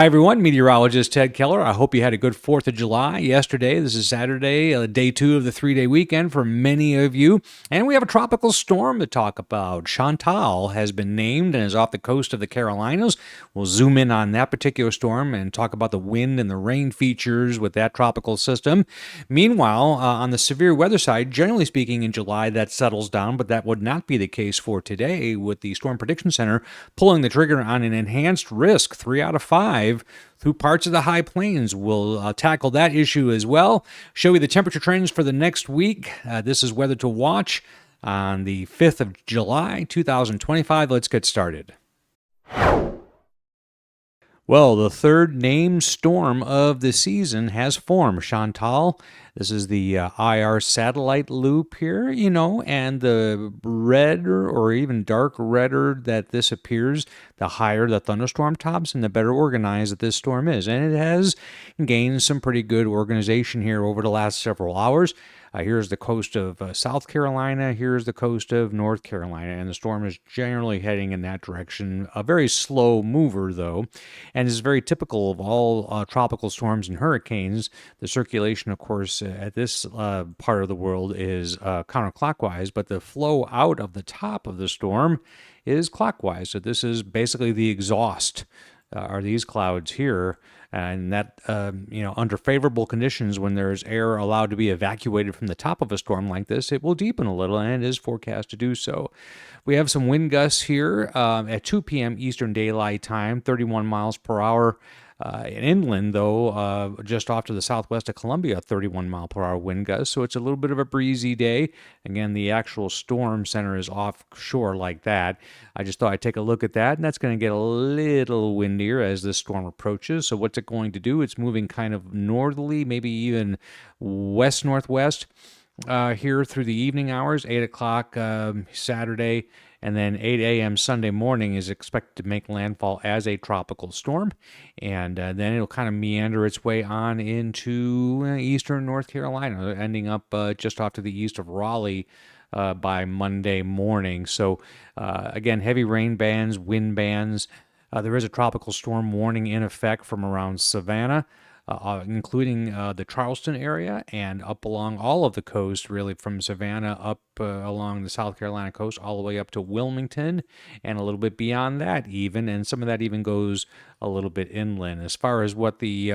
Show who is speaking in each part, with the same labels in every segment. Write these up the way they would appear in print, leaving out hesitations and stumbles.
Speaker 1: Hi, everyone. Meteorologist Ted Keller. I hope you had a good 4th of July yesterday. This is Saturday, day 2 of the 3-day weekend for many of you. And we have a tropical storm to talk about. Chantal has been named and is off the coast of the Carolinas. We'll zoom in on that particular storm and talk about the wind and the rain features with that tropical system. Meanwhile, on the severe weather side, generally speaking, in July, that settles down, but that would not be the case for today with the Storm Prediction Center pulling the trigger on an enhanced risk, 3 out of 5. Through parts of the high plains. We'll tackle that issue as well. Show you the temperature trends for the next week. This is weather to watch on the 5th of July, 2025. Let's get started. Well, the third named storm of the season has formed, Chantal. This is the IR satellite loop here, and the redder or even dark redder that this appears, the higher the thunderstorm tops and the better organized that this storm is. And it has gained some pretty good organization here over the last several hours. Here's the coast of South Carolina. Here's the coast of North Carolina. And the storm is generally heading in that direction. A very slow mover, though, and is very typical of all tropical storms and hurricanes. The circulation, of course, at this part of the world is counterclockwise, but the flow out of the top of the storm is clockwise. So this is basically the exhaust. Are these clouds here, and that, under favorable conditions, when there's air allowed to be evacuated from the top of a storm like this, it will deepen a little, and it is forecast to do so. We have some wind gusts here at 2 p.m. Eastern Daylight Time, 31 miles per hour. Inland, though, just off to the southwest of Columbia, 31 mile per hour wind gusts. So it's a little bit of a breezy day. Again, the actual storm center is offshore like that. I just thought I'd take a look at that, and that's going to get a little windier as this storm approaches. So what's it going to do? It's moving kind of northerly, maybe even west-northwest here through the evening hours, 8 o'clock Saturday. And then 8 a.m. Sunday morning is expected to make landfall as a tropical storm. And then it'll kind of meander its way on into eastern North Carolina, ending up just off to the east of Raleigh by Monday morning. So, again, heavy rain bands, wind bands. There is a tropical storm warning in effect from around Savannah, including the Charleston area and up along all of the coast, really from Savannah up along the South Carolina coast all the way up to Wilmington and a little bit beyond that even, and some of that even goes a little bit inland. As far as what the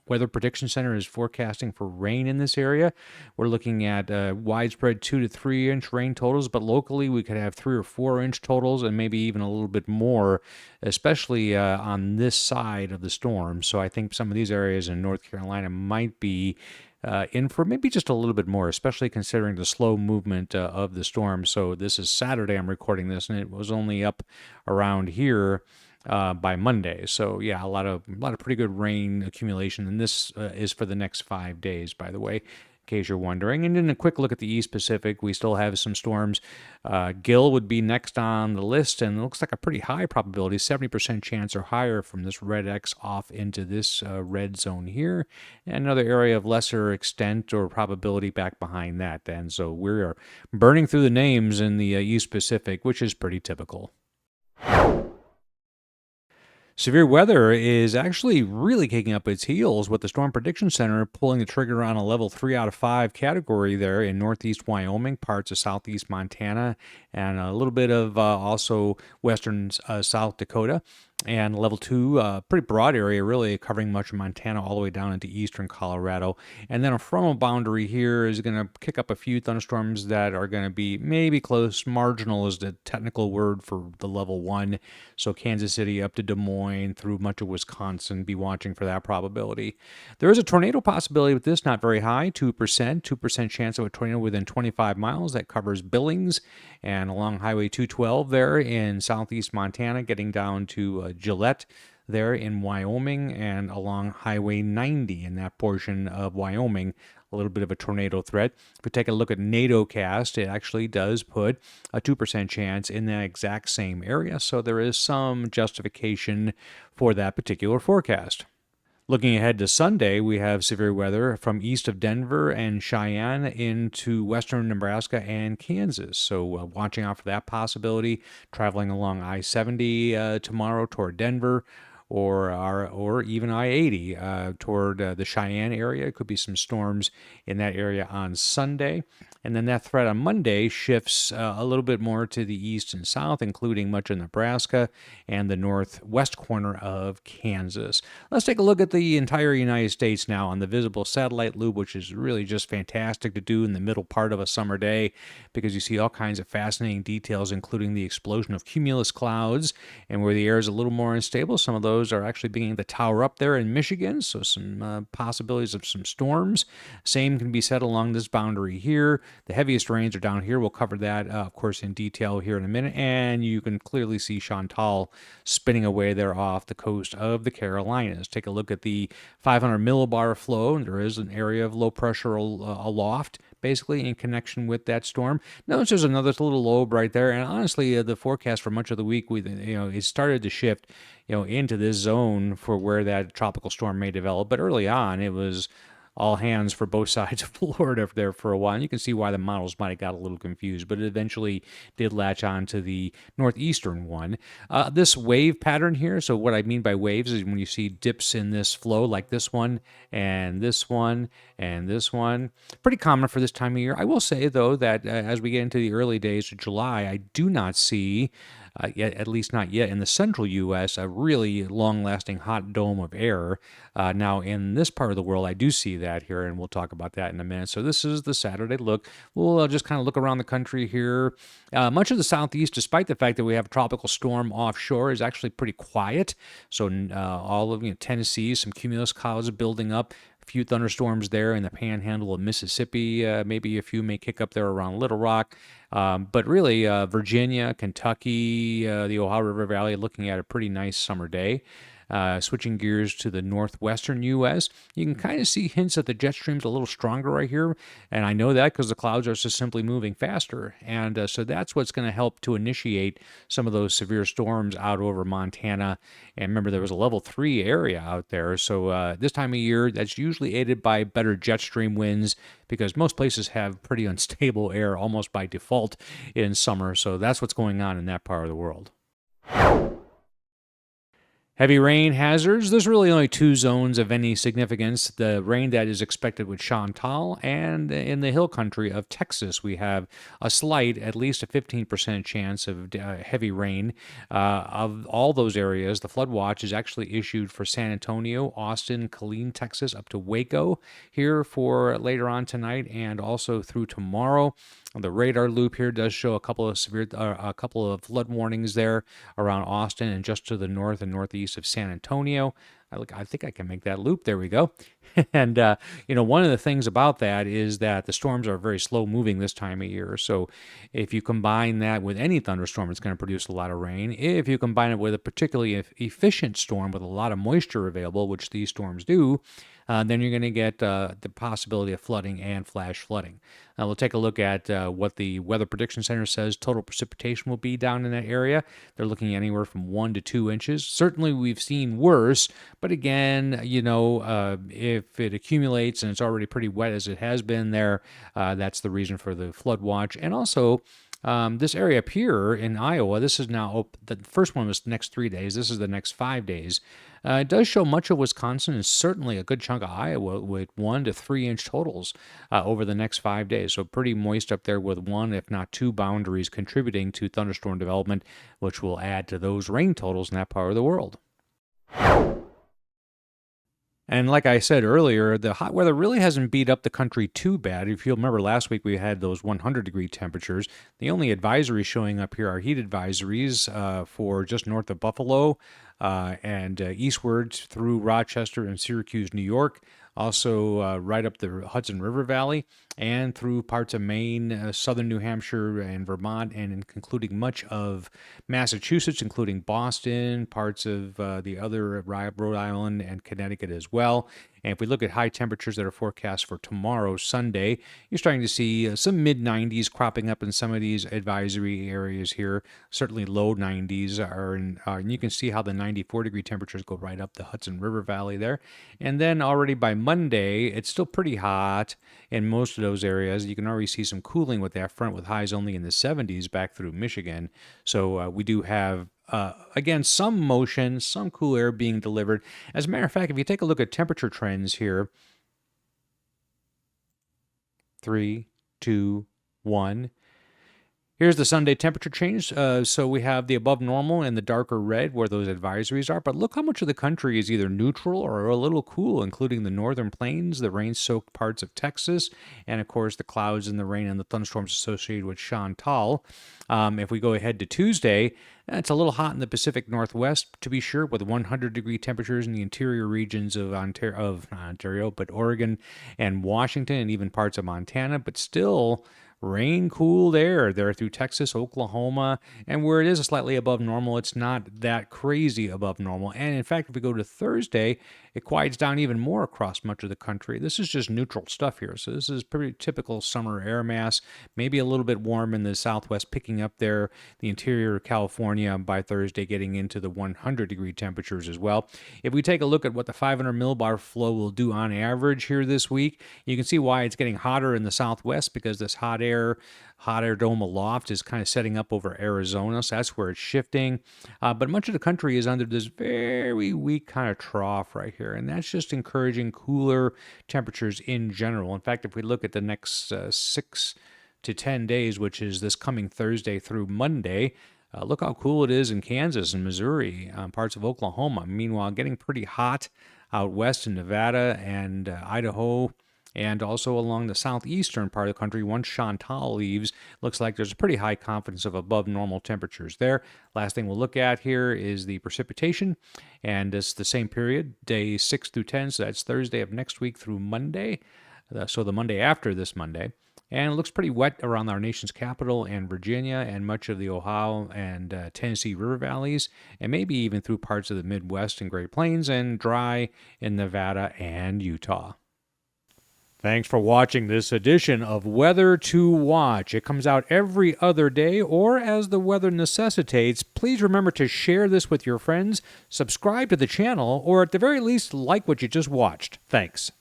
Speaker 1: Weather Prediction Center is forecasting for rain in this area, we're looking at widespread 2 to 3 inch rain totals, but locally we could have 3 or 4 inch totals and maybe even a little bit more, especially on this side of the storm. So I think some of these areas in North Carolina might be in for maybe just a little bit more, especially considering the slow movement of the storm. So this is Saturday I'm recording this, and it was only up around here by Monday. So yeah, a lot of pretty good rain accumulation, and this is for the next 5 days, by the way, in case you're wondering. And then a quick look at the East Pacific, we still have some storms. Gill would be next on the list, and it looks like a pretty high probability, 70% chance or higher from this red X off into this red zone here, and another area of lesser extent or probability back behind that. And so we're burning through the names in the East Pacific, which is pretty typical. Severe weather is actually really kicking up its heels with the Storm Prediction Center pulling the trigger on a level 3 out of 5 category there in northeast Wyoming, parts of southeast Montana, and a little bit of also western South Dakota. And level 2, pretty broad area, really covering much of Montana all the way down into eastern Colorado. And then a frontal boundary here is going to kick up a few thunderstorms that are going to be maybe close. Marginal is the technical word for the level 1. So Kansas City up to Des Moines through much of Wisconsin, be watching for that probability. There is a tornado possibility with this, not very high, 2% chance of a tornado within 25 miles. That covers Billings and along Highway 212 there in southeast Montana, getting down to Gillette there in Wyoming, and along Highway 90 in that portion of Wyoming, a little bit of a tornado threat. If we take a look at NATOcast, it actually does put a 2% chance in that exact same area, so there is some justification for that particular forecast. Looking ahead to Sunday, we have severe weather from east of Denver and Cheyenne into western Nebraska and Kansas. So watching out for that possibility. Traveling along I-70 tomorrow toward Denver, or even I-80 toward the Cheyenne area. Could be some storms in that area on Sunday. And then that threat on Monday shifts a little bit more to the east and south, including much of Nebraska and the northwest corner of Kansas. Let's take a look at the entire United States now on the visible satellite loop, which is really just fantastic to do in the middle part of a summer day because you see all kinds of fascinating details, including the explosion of cumulus clouds. And where the air is a little more unstable, some of those are actually beginning to tower up there in Michigan, so some possibilities of some storms. Same can be said along this boundary here. The heaviest rains are down here. We'll cover that, of course, in detail here in a minute. And you can clearly see Chantal spinning away there off the coast of the Carolinas. Take a look at the 500 millibar flow. And there is an area of low pressure aloft, basically in connection with that storm. Notice there's another little lobe right there. And honestly, the forecast for much of the week, it started to shift, into this zone for where that tropical storm may develop. But early on, it was all hands for both sides of Florida there for a while. And you can see why the models might have got a little confused, but it eventually did latch on to the northeastern one. This wave pattern here, so what I mean by waves is when you see dips in this flow like this one and this one and this one, pretty common for this time of year. I will say, though, that as we get into the early days of July, I do not see yet, at least not yet, in the central U.S., a really long-lasting hot dome of air. Now, in this part of the world, I do see that here, and we'll talk about that in a minute. So this is the Saturday look. We'll just kind of look around the country here. Much of the southeast, despite the fact that we have a tropical storm offshore, is actually pretty quiet. So all of Tennessee, some cumulus clouds building up. Few thunderstorms there in the panhandle of Mississippi. Maybe a few may kick up there around Little Rock. But really, Virginia, Kentucky, the Ohio River Valley, looking at a pretty nice summer day. Switching gears to the northwestern U.S., you can kind of see hints that the jet stream's a little stronger right here, and I know that because the clouds are just simply moving faster, and so that's what's going to help to initiate some of those severe storms out over Montana. And remember, there was a level 3 area out there, so this time of year, that's usually aided by better jet stream winds because most places have pretty unstable air almost by default in summer, so that's what's going on in that part of the world. Heavy rain hazards. There's really only two zones of any significance. The rain that is expected with Chantal, and in the hill country of Texas, we have a slight, at least a 15% chance of heavy rain. Of all those areas, the flood watch is actually issued for San Antonio, Austin, Killeen, Texas, up to Waco here for later on tonight and also through tomorrow. The radar loop here does show a couple of flood warnings there around Austin and just to the north and northeast of San Antonio. I think I can make that loop. There we go. And, one of the things about that is that the storms are very slow moving this time of year. So if you combine that with any thunderstorm, it's going to produce a lot of rain. If you combine it with a particularly efficient storm with a lot of moisture available, which these storms do, then you're going to get the possibility of flooding and flash flooding. Now, we'll take a look at what the Weather Prediction Center says total precipitation will be down in that area. They're looking anywhere from 1 to 2 inches. Certainly, we've seen worse, but again, if it accumulates and it's already pretty wet as it has been there, that's the reason for the flood watch. And also, this area up here in Iowa, this is now, the first one was the next 3 days. This is the next 5 days. It does show much of Wisconsin and certainly a good chunk of Iowa with 1 to 3 inch totals over the next 5 days. So pretty moist up there with 1, if not 2 boundaries contributing to thunderstorm development, which will add to those rain totals in that part of the world. And like I said earlier, the hot weather really hasn't beat up the country too bad. If you'll remember last week, we had those 100-degree temperatures. The only advisories showing up here are heat advisories for just north of Buffalo and eastward through Rochester and Syracuse, New York. Also right up the Hudson River Valley and through parts of Maine, southern New Hampshire, and Vermont, and including much of Massachusetts, including Boston, parts of the other Rhode Island and Connecticut as well. And if we look at high temperatures that are forecast for tomorrow, Sunday, you're starting to see some mid-90s cropping up in some of these advisory areas here. Certainly low 90s are and you can see how the 94-degree temperatures go right up the Hudson River Valley there. And then already by Monday, it's still pretty hot in most of those areas. You can already see some cooling with that front with highs only in the 70s back through Michigan. So we do have again, some motion, some cool air being delivered. As a matter of fact, if you take a look at temperature trends here, 3, 2, 1. Here's the Sunday temperature change. So we have the above normal and the darker red where those advisories are. But look how much of the country is either neutral or a little cool, including the northern plains, the rain-soaked parts of Texas, and of course the clouds and the rain and the thunderstorms associated with Chantal. If we go ahead to Tuesday, it's a little hot in the Pacific Northwest, to be sure, with 100-degree temperatures in the interior regions of Ontario, but Oregon and Washington and even parts of Montana, but still rain cooled air there through Texas, Oklahoma, and where it is slightly above normal, it's not that crazy above normal. And in fact, if we go to Thursday, it quiets down even more across much of the country. This is just neutral stuff here. So this is pretty typical summer air mass, maybe a little bit warm in the southwest, picking up there, the interior of California by Thursday, getting into the 100-degree temperatures as well. If we take a look at what the 500 millibar flow will do on average here this week, you can see why it's getting hotter in the southwest, because this hot air dome aloft is kind of setting up over Arizona, so that's where it's shifting. But much of the country is under this very weak kind of trough right here, and that's just encouraging cooler temperatures in general. In fact, if we look at the next 6 to 10 days, which is this coming Thursday through Monday, look how cool it is in Kansas and Missouri, parts of Oklahoma. Meanwhile, getting pretty hot out west in Nevada and Idaho, and also along the southeastern part of the country. Once Chantal leaves, looks like there's a pretty high confidence of above normal temperatures there. Last thing we'll look at here is the precipitation, and it's the same period, day 6 through 10, so that's Thursday of next week through Monday, so the Monday after this Monday. And it looks pretty wet around our nation's capital and Virginia and much of the Ohio and Tennessee River valleys, and maybe even through parts of the Midwest and Great Plains, and dry in Nevada and Utah. Thanks for watching this edition of Weather to Watch. It comes out every other day, or as the weather necessitates. Please remember to share this with your friends, subscribe to the channel, or at the very least, like what you just watched. Thanks.